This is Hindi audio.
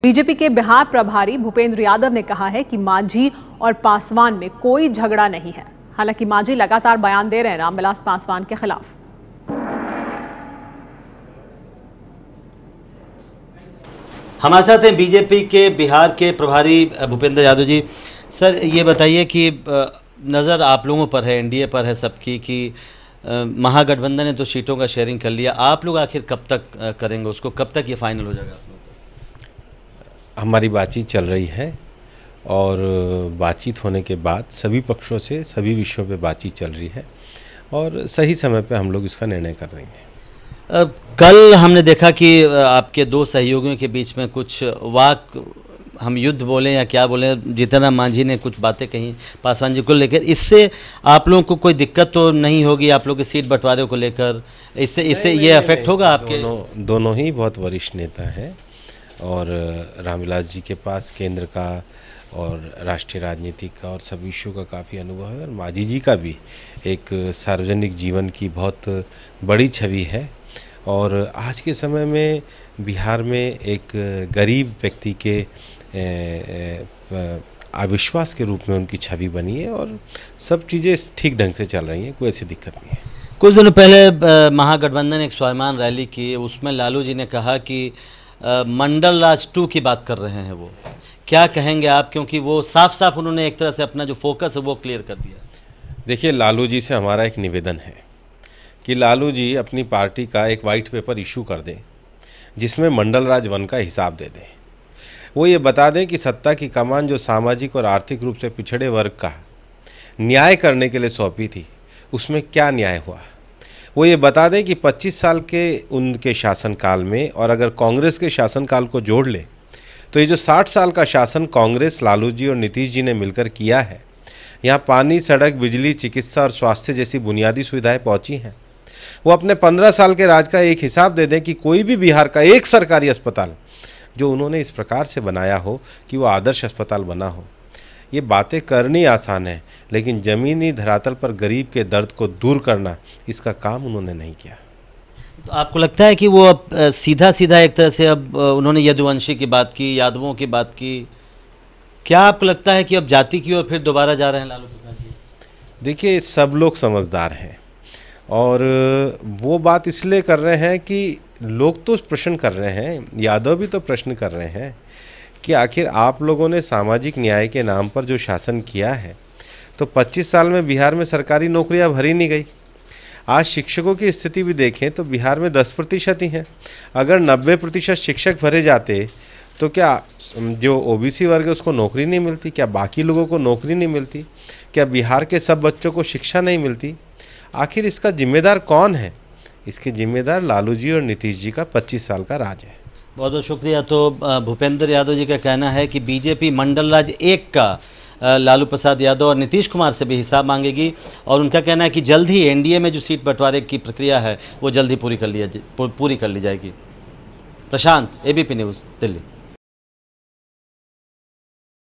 बीजेपी के बिहार प्रभारी भूपेंद्र यादव ने कहा है कि मांझी और पासवान में कोई झगड़ा नहीं है। हालांकि मांझी लगातार बयान दे रहे हैं रामविलास पासवान के खिलाफ। हमारे साथ हैं बीजेपी के बिहार के प्रभारी भूपेंद्र यादव जी। सर, ये बताइए कि नज़र आप लोगों पर है, एनडीए पर है सबकी, कि महागठबंधन ने तो सीटों का शेयरिंग कर लिया, आप लोग आखिर कब तक करेंगे उसको, कब तक ये फाइनल हो जाएगा आप लोगों का? हमारी बातचीत चल रही है और बातचीत होने के बाद सभी पक्षों से सभी विषयों पे बातचीत चल रही है और सही समय पे हम लोग इसका निर्णय कर देंगे। कल हमने देखा कि आपके दो सहयोगियों के बीच में कुछ वाक, हम युद्ध बोलें या क्या बोलें, जीतनराम मांझी ने कुछ बातें कही पासवान जी को लेकर। इससे आप लोगों को कोई दिक्कत तो नहीं होगी आप लोग के सीट बंटवारे को लेकर? इससे ये अफेक्ट होगा आपके? दोनों ही बहुत वरिष्ठ नेता हैं और रामविलास जी के पास केंद्र का और राष्ट्रीय राजनीति का और सब विषयों का काफ़ी अनुभव है और मांझी जी का भी एक सार्वजनिक जीवन की बहुत बड़ी छवि है। और आज के समय में बिहार में एक गरीब व्यक्ति के अविश्वास के रूप में उनकी छवि बनी है और सब चीज़ें ठीक ढंग से चल रही हैं, कोई ऐसी दिक्कत नहीं है। कुछ दिनों पहले महागठबंधन एक स्वाभिमान रैली की, उसमें लालू जी ने कहा कि मंडल राज 2 की बात कर रहे हैं। वो क्या कहेंगे आप, क्योंकि वो साफ साफ उन्होंने एक तरह से अपना जो फोकस है वो क्लियर कर दिया। देखिए, लालू जी से हमारा एक निवेदन है कि लालू जी अपनी पार्टी का एक वाइट पेपर इशू कर दें जिसमें मंडल राज 1 का हिसाब दे दें। वो ये बता दें कि सत्ता की कमान जो सामाजिक और आर्थिक रूप से पिछड़े वर्ग का न्याय करने के लिए सौंपी थी उसमें क्या न्याय हुआ। वो ये बता दें कि 25 साल के उनके शासनकाल में, और अगर कांग्रेस के शासनकाल को जोड़ ले तो ये जो 60 साल का शासन कांग्रेस, लालू जी और नीतीश जी ने मिलकर किया है, यहाँ पानी, सड़क, बिजली, चिकित्सा और स्वास्थ्य जैसी बुनियादी सुविधाएं पहुँची हैं। वो अपने 15 साल के राज का एक हिसाब दे दें कि कोई भी बिहार का एक सरकारी अस्पताल जो उन्होंने इस प्रकार से बनाया हो कि वो आदर्श अस्पताल बना हो। ये बातें करनी आसान है, लेकिन ज़मीनी धरातल पर गरीब के दर्द को दूर करना, इसका काम उन्होंने नहीं किया। तो आपको लगता है कि वो अब सीधा सीधा एक तरह से अब उन्होंने यदुवंशी की बात की, यादवों की बात की, क्या आपको लगता है कि अब जाति की ओर फिर दोबारा जा रहे हैं लालू प्रसाद जी? देखिए, सब लोग समझदार हैं और वो बात इसलिए कर रहे हैं कि लोग तो प्रश्न कर रहे हैं, यादव भी तो प्रश्न कर रहे हैं कि आखिर आप लोगों ने सामाजिक न्याय के नाम पर जो शासन किया है, तो 25 साल में बिहार में सरकारी नौकरियां भरी नहीं गई। आज शिक्षकों की स्थिति भी देखें तो बिहार में 10% ही हैं। अगर 90% शिक्षक भरे जाते तो क्या जो ओबीसी वर्ग है उसको नौकरी नहीं मिलती? क्या बाकी लोगों को नौकरी नहीं मिलती? क्या बिहार के सब बच्चों को शिक्षा नहीं मिलती? आखिर इसका जिम्मेदार कौन है? इसके जिम्मेदार लालू जी और नीतीश जी का 25 साल का राज है। बहुत बहुत शुक्रिया। तो भूपेंद्र यादव जी का कहना है कि बीजेपी मंडल राज 1 का लालू प्रसाद यादव और नीतीश कुमार से भी हिसाब मांगेगी और उनका कहना है कि जल्द ही एनडीए में जो सीट बंटवारे की प्रक्रिया है वो जल्द ही पूरी कर ली जाएगी। प्रशांत, एबीपी न्यूज़, दिल्ली।